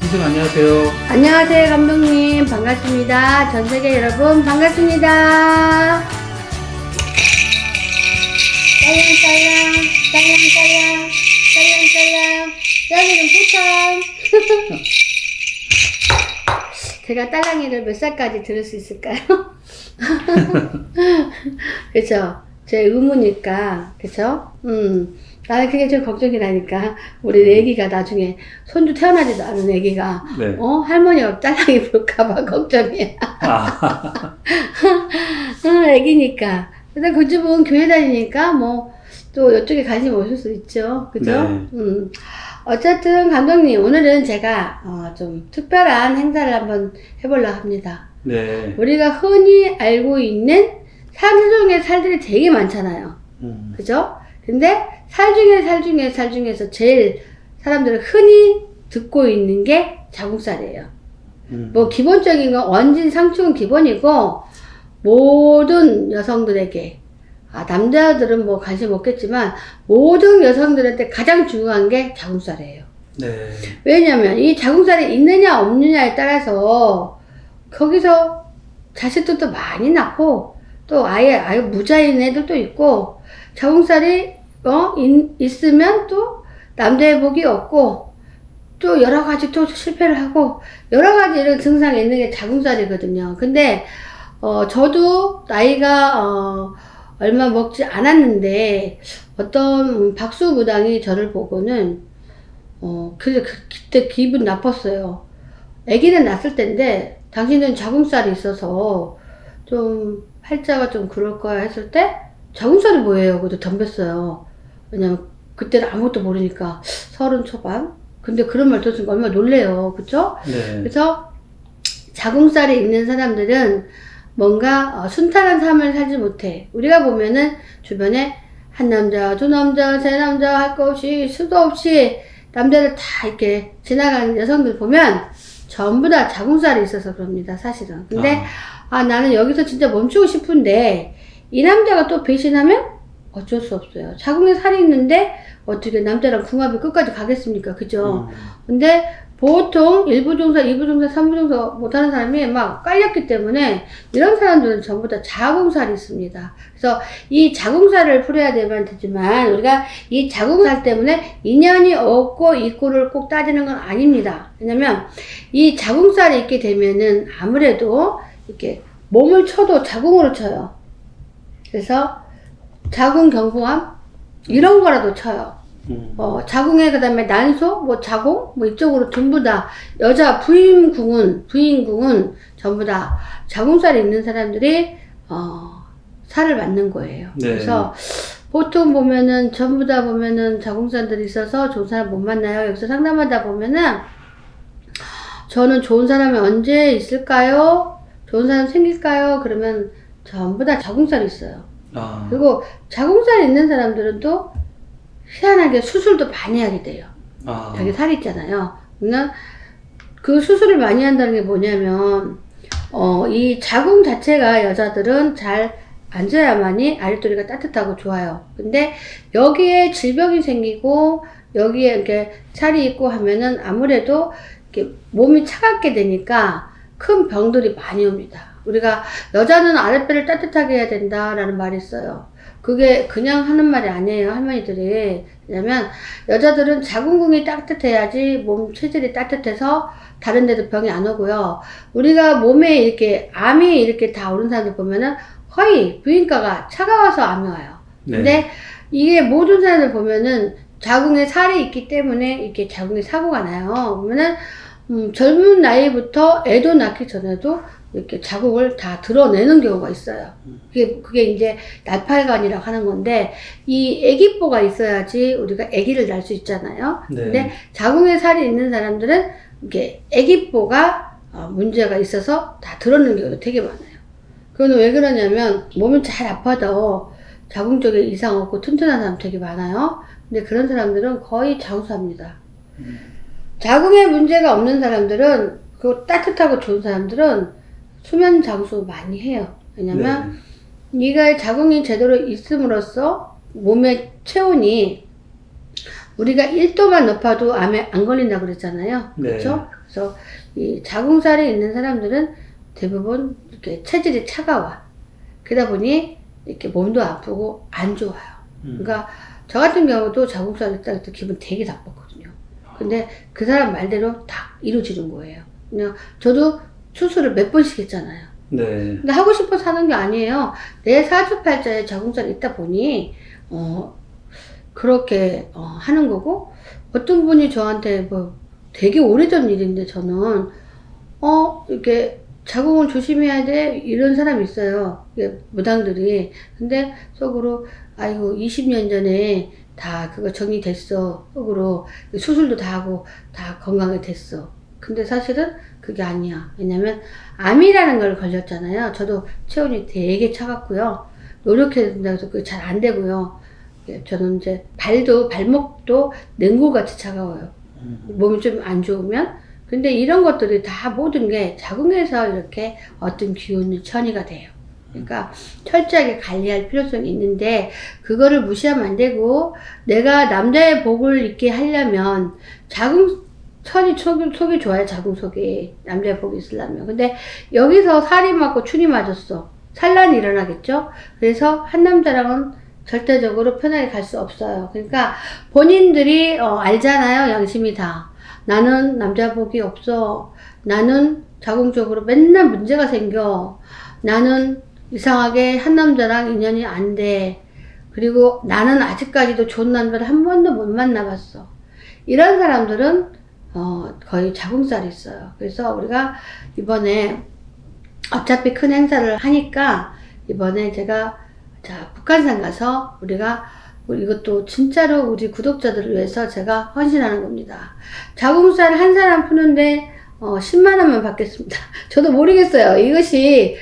선생님 안녕하세요. 안녕하세요, 감독님. 반갑습니다. 전 세계 여러분, 반갑습니다. 딸랑딸랑, 딸랑딸랑, 딸랑딸랑. 여기는 부천. 제가 딸랑이를 몇 살까지 들을 수 있을까요? 그쵸? 제 의무니까, 그쵸? 나는 그게 좀 걱정이 나니까, 우리 애기가 나중에, 손주 태어나지도 않은 애기가, 네. 할머니가 딸랑이 볼까봐 걱정이야. 애기니까. 근데 그 집은 교회 다니니까, 또 이쪽에 관심 없을 수 있죠. 그죠? 네. 어쨌든, 감독님, 오늘은 제가, 좀 특별한 행사를 한번 해보려고 합니다. 네. 우리가 흔히 알고 있는 살 중에 살들이 되게 많잖아요. 그죠? 근데 살 중에서 제일 사람들은 흔히 듣고 있는 게 자궁살이에요. 기본적인 건 원진 상충은 기본이고, 모든 여성들에게, 남자들은 관심 없겠지만, 모든 여성들한테 가장 중요한 게 자궁살이에요. 네. 왜냐면, 이 자궁살이 있느냐 없느냐에 따라서, 거기서 자식들도 많이 낳고, 또 아예 무자인 애들도 있고, 자궁살이, 있으면 또 남자의 복이 없고, 또 여러 가지 또 실패를 하고, 여러 가지 이런 증상이 있는 게 자궁살이거든요. 근데, 저도 나이가, 얼마 먹지 않았는데, 어떤 박수무당이 저를 보고는, 그때 기분 나빴어요. 아기는 낳았을 텐데, 당신은 자궁살이 있어서, 좀, 팔자가 좀 그럴 거야 했을 때, 자궁살이 뭐예요? 그래도 덤볐어요. 왜냐면, 그때는 아무것도 모르니까, 30 초반? 근데 그런 말 들었으니까 얼마나 놀래요. 그쵸? 네. 그래서, 자궁살이 있는 사람들은 뭔가 순탄한 삶을 살지 못해. 우리가 보면은 주변에 한 남자, 두 남자, 세 남자 할 거 없이 수도 없이 남자를 다 이렇게 지나가는 여성들 보면 전부 다 자궁살이 있어서 그럽니다. 사실은. 근데 나는 여기서 진짜 멈추고 싶은데 이 남자가 또 배신하면 어쩔 수 없어요. 자궁에 살이 있는데 어떻게 남자랑 궁합이 끝까지 가겠습니까? 그죠? 근데 보통 1부 종사, 2부 종사, 3부 종사 못하는 사람이 막 깔렸기 때문에 이런 사람들은 전부 다 자궁살이 있습니다. 그래서 이 자궁살을 풀어야 되지만 우리가 이 자궁살 때문에 인연이 없고 있고를 꼭 따지는 건 아닙니다. 왜냐면 이 자궁살이 있게 되면은 아무래도 이렇게 몸을 쳐도 자궁으로 쳐요. 그래서 자궁경부암 이런 거라도 쳐요. 자궁에 그다음에 난소, 자궁, 이쪽으로 전부 다 여자 부인궁은 전부 다 자궁살이 있는 사람들이 살을 맞는 거예요. 네. 그래서 보통 보면은 전부 다 보면은 자궁살들이 있어서 좋은 사람 못 만나요. 여기서 상담하다 보면은 저는 좋은 사람이 언제 있을까요? 좋은 사람 생길까요? 그러면 전부 다 자궁살이 있어요. 그리고 자궁살이 있는 사람들은 또 희한하게 수술도 많이 하게 돼요. 자기 살이 있잖아요. 그러면 그 수술을 많이 한다는 게 뭐냐면, 이 자궁 자체가 여자들은 잘 앉아야만이 아랫도리가 따뜻하고 좋아요. 근데 여기에 질병이 생기고, 여기에 이렇게 살이 있고 하면은 아무래도 이렇게 몸이 차갑게 되니까 큰 병들이 많이 옵니다. 우리가 여자는 아랫배를 따뜻하게 해야 된다라는 말이 있어요. 그게 그냥 하는 말이 아니에요, 할머니들이. 왜냐면 여자들은 자궁궁이 따뜻해야지 몸 체질이 따뜻해서 다른 데도 병이 안 오고요. 우리가 몸에 이렇게 암이 이렇게 다 오는 사람들 보면은 거의 부인과가 차가워서 암이 와요. 네. 근데 이게 모든 사람들 보면은 자궁에 살이 있기 때문에 이렇게 자궁에 사고가 나요. 보면은 젊은 나이부터 애도 낳기 전에도 이렇게 자궁을 다 드러내는 경우가 있어요. 그게 이제 날팔관이라고 하는 건데, 이 애기뽀가 있어야지 우리가 애기를 낳을 수 있잖아요. 네. 근데 자궁에 살이 있는 사람들은 이게 애기뽀가 문제가 있어서 다 드러내는 경우가 되게 많아요. 그건 왜 그러냐면, 몸이 잘 아파도 자궁 쪽에 이상 없고 튼튼한 사람 되게 많아요. 근데 그런 사람들은 거의 자궁사입니다. 자궁에 문제가 없는 사람들은, 그 따뜻하고 좋은 사람들은 수면 장수 많이 해요. 왜냐면 네가 자궁이 제대로 있음으로써 몸의 체온이 우리가 1도만 높아도 암에 안 걸린다고 그랬잖아요. 네. 그렇죠? 그래서 이 자궁살이 있는 사람들은 대부분 이렇게 체질이 차가워. 그러다 보니 이렇게 몸도 아프고 안 좋아요. 그러니까 저 같은 경우도 자궁살이 있다 해서 기분 되게 나빴거든요. 근데 그 사람 말대로 다 이루어지는 거예요. 그냥 저도 수술을 몇 번씩 했잖아요. 네. 근데 하고 싶어서 하는 게 아니에요. 내 사주팔자에 자궁살이 있다 보니 그렇게 하는 거고, 어떤 분이 저한테 뭐 되게 오래전 일인데 저는 이렇게 자궁을 조심해야 돼 이런 사람이 있어요. 무당들이. 근데 속으로 아이고 20년 전에 다 그거 정리됐어. 속으로 수술도 다 하고 다 건강하게 됐어. 근데 사실은 그게 아니야. 왜냐면 암이라는 걸 걸렸잖아요. 저도 체온이 되게 차갑고요. 노력해야 된다고 해서 그게 잘 안 되고요. 저는 이제 발목도 냉고같이 차가워요. 몸이 좀 안 좋으면. 근데 이런 것들이 다 모든 게 자궁에서 이렇게 어떤 기운이 천이가 돼요. 그러니까 철저하게 관리할 필요성이 있는데 그거를 무시하면 안 되고, 내가 남자의 복을 있게 하려면 자궁 천이 속이 좋아요. 자궁 속이 남자의 복이 있으려면. 근데 여기서 살이 맞고 춘이 맞았어. 산란이 일어나겠죠. 그래서 한 남자랑은 절대적으로 편하게 갈 수 없어요. 그러니까 본인들이 알잖아요. 양심이 다. 나는 남자 복이 없어. 나는 자궁적으로 맨날 문제가 생겨. 나는 이상하게 한 남자랑 인연이 안 돼. 그리고 나는 아직까지도 좋은 남자를 한 번도 못 만나봤어. 이런 사람들은 거의 자궁살이 있어요. 그래서 우리가 이번에 어차피 큰 행사를 하니까 이번에 제가 북한산 가서 우리가 이것도 진짜로 우리 구독자들을 위해서 제가 헌신하는 겁니다. 자궁살 한 사람 푸는데 10만 원만 받겠습니다. 저도 모르겠어요. 이것이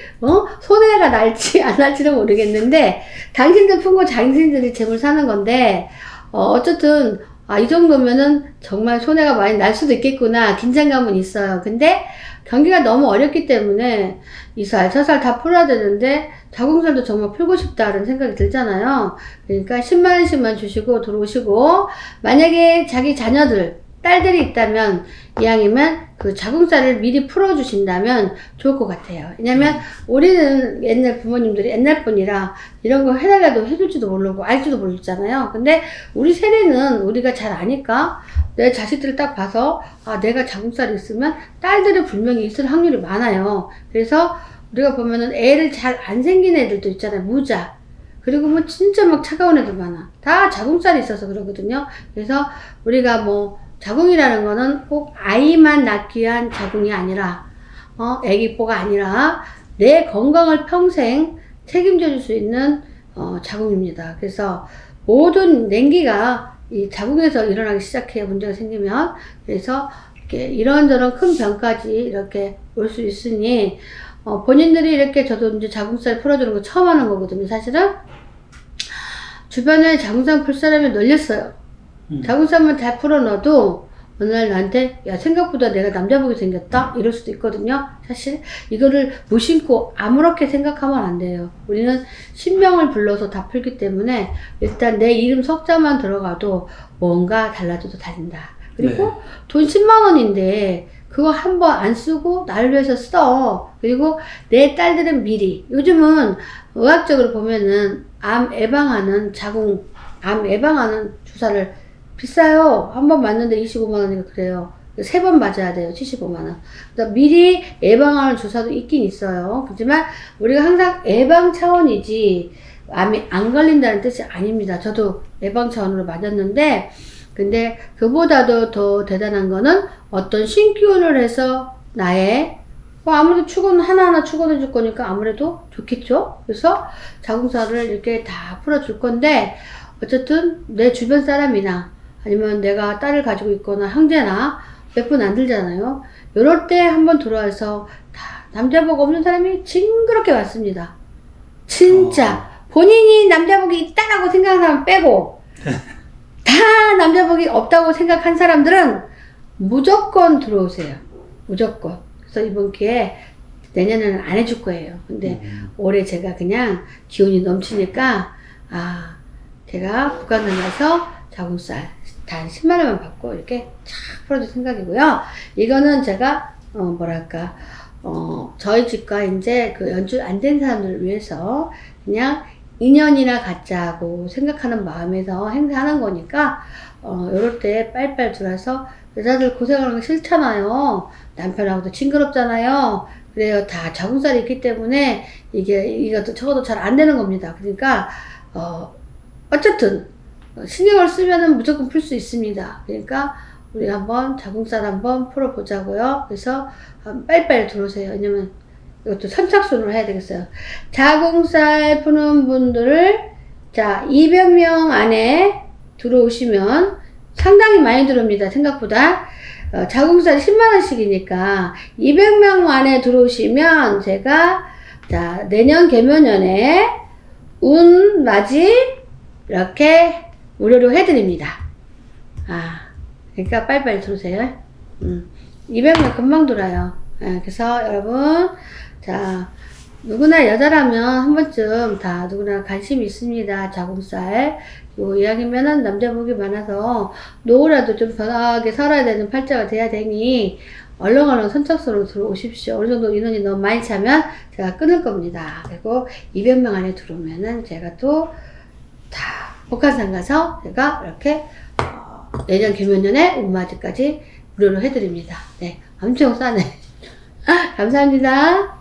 손해가 날지 안 날지는 모르겠는데, 당신들 푼 거 당신들이 재물 사는 건데 어쨌든 이 정도면은 정말 손해가 많이 날 수도 있겠구나 긴장감은 있어요. 근데 경기가 너무 어렵기 때문에 이 살, 저 살 다 풀어야 되는데 자궁살도 정말 풀고 싶다는 생각이 들잖아요. 그러니까 10만 원씩만 주시고 들어오시고, 만약에 자기 자녀들, 딸들이 있다면 이왕이면 그 자궁살을 미리 풀어주신다면 좋을 것 같아요. 왜냐면 우리는 옛날 부모님들이 옛날 분이라 이런 거 해달라도 해줄지도 모르고 알지도 모르잖아요. 근데 우리 세대는 우리가 잘 아니까 내 자식들을 딱 봐서 내가 자궁살이 있으면 딸들이 분명히 있을 확률이 많아요. 그래서 우리가 보면은 애를 잘 안 생긴 애들도 있잖아요. 무자. 그리고 뭐 진짜 막 차가운 애들 많아. 다 자궁살이 있어서 그러거든요. 그래서 우리가 뭐 자궁이라는 거는 꼭 아이만 낳기 위한 자궁이 아니라 애기뽀가 아니라 내 건강을 평생 책임져 줄 수 있는 자궁입니다. 그래서 모든 냉기가 이 자궁에서 일어나기 시작해요. 문제가 생기면. 그래서 이렇게 이런저런 큰 병까지 이렇게 올 수 있으니 본인들이 이렇게, 저도 이제 자궁살 풀어주는 거 처음 하는 거거든요. 사실은 주변에 자궁살 풀 사람이 널렸어요. 자궁살만 잘 풀어놔도 어느 날 나한테 야 생각보다 내가 남자복이 생겼다 이럴 수도 있거든요. 사실 이거를 무심코 아무렇게 생각하면 안 돼요. 우리는 신명을 불러서 다 풀기 때문에 일단 내 이름 석자만 들어가도 뭔가 달라져도 달린다. 그리고 네. 돈 10만 원인데 그거 한 번 안 쓰고 나를 위해서 써. 그리고 내 딸들은 미리, 요즘은 의학적으로 보면은 암 예방하는 암 예방하는 주사를 비싸요. 한 번 맞는데 25만 원이니까 그래요. 3번 맞아야 돼요. 75만 원. 그러니까 미리 예방하는 주사도 있긴 있어요. 그렇지만 우리가 항상 예방 차원이지 암이 안 걸린다는 뜻이 아닙니다. 저도 예방 차원으로 맞았는데, 근데 그보다도 더 대단한 거는 어떤 신기운을 해서 나의 아무래도 축은 하나하나 축원해 줄 거니까 아무래도 좋겠죠. 그래서 자궁살을 이렇게 다 풀어줄 건데, 어쨌든 내 주변 사람이나 아니면 내가 딸을 가지고 있거나 형제나 몇 분 안 들잖아요. 요럴 때 한번 들어와서 다 남자복 없는 사람이 징그럽게 많습니다. 진짜 본인이 남자복이 있다라고 생각하는 사람 빼고 다 남자복이 없다고 생각한 사람들은 무조건 들어오세요. 무조건. 그래서 이번 기회에 내년에는 안 해줄 거예요. 근데 올해 제가 그냥 기운이 넘치니까 제가 북한에 가서 자궁살 단 10만 원만 받고 이렇게 쫙 풀어줄 생각이고요. 이거는 제가 저희 집과 이제 그 연주 안 된 사람들을 위해서 그냥 인연이나 갖자고 생각하는 마음에서 행사하는 거니까 요럴 때 빨빨 들어서 여자들 고생하는 거 싫잖아요. 남편하고도 징그럽잖아요. 그래요. 다 자궁살이 있기 때문에 이것도 저것도 잘 안 되는 겁니다. 그러니까 어쨌든 신경을 쓰면은 무조건 풀 수 있습니다. 그러니까 우리 한번 자궁살 한번 풀어보자고요. 그래서 빨리빨리 들어오세요. 왜냐면 이것도 선착순으로 해야 되겠어요. 자궁살 푸는 분들을 자 200명 안에 들어오시면 상당히 많이 들어옵니다. 생각보다 자궁살이 10만원씩이니까 200명 안에 들어오시면 제가 자 내년 개묘년에 운맞이 이렇게 무료로 해드립니다. 그러니까 빨리빨리 들어오세요. 200명 금방 돌아요. 그래서 여러분, 자, 누구나 여자라면 한 번쯤 다 누구나 관심이 있습니다. 자궁살. 이왕이면은 남자 복이 많아서 노후라도 좀 편하게 살아야 되는 팔자가 돼야 되니 얼렁얼렁 선착순으로 들어오십시오. 어느 정도 인원이 너무 많이 차면 제가 끊을 겁니다. 그리고 200명 안에 들어오면은 제가 또 다 복합상 가서 제가 이렇게 내년 개묘년에 운맞이까지 무료로 해드립니다. 네, 엄청 싸네. 감사합니다.